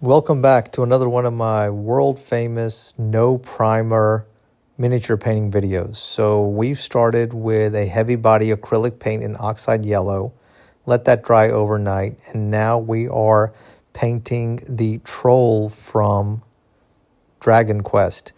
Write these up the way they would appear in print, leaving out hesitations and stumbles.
Welcome back to another one of my world famous no primer miniature painting videos. So we've started with a heavy body acrylic paint in oxide yellow, let that dry overnight, and now we are painting the troll from Dragon Quest.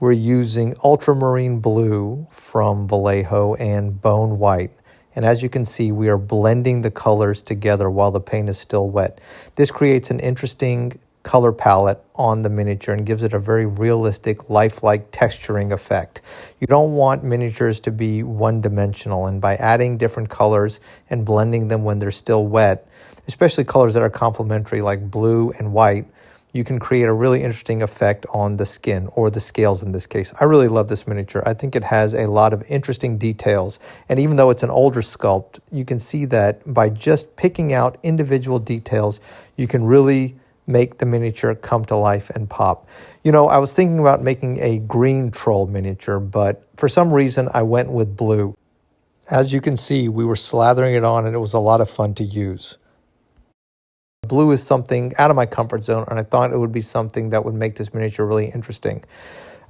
We're using ultramarine blue from Vallejo and bone white. And as you can see, we are blending the colors together while the paint is still wet. This creates an interesting color palette on the miniature and gives it a very realistic, lifelike texturing effect. You don't want miniatures to be one-dimensional, and by adding different colors and blending them when they're still wet, especially colors that are complementary like blue and white, you can create a really interesting effect on the skin, or the scales in this case. I really love this miniature. I think it has a lot of interesting details. And even though it's an older sculpt, you can see that by just picking out individual details, you can really make the miniature come to life and pop. You know, I was thinking about making a green troll miniature, but for some reason I went with blue. As you can see, we were slathering it on and it was a lot of fun to use. Blue is something out of my comfort zone, and I thought it would be something that would make this miniature really interesting.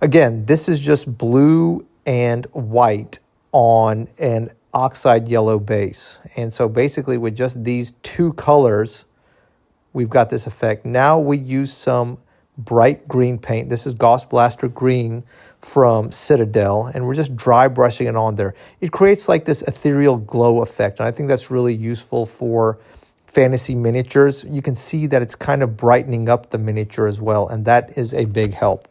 Again, this is just blue and white on an oxide yellow base. And so basically with just these two colors, we've got this effect. Now we use some bright green paint. This is Gauss Blaster Green from Citadel, and we're just dry brushing it on there. It creates like this ethereal glow effect, and I think that's really useful for fantasy miniatures. You can see that it's kind of brightening up the miniature as well, and that is a big help.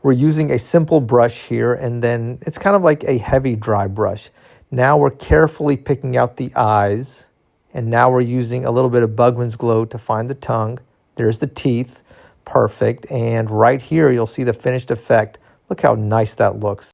We're using a simple brush here, and then it's kind of like a heavy dry brush. Now we're carefully picking out the eyes, and now we're using a little bit of Bugman's Glow to find the tongue. There's the teeth, perfect, and right here you'll see the finished effect. Look how nice that looks.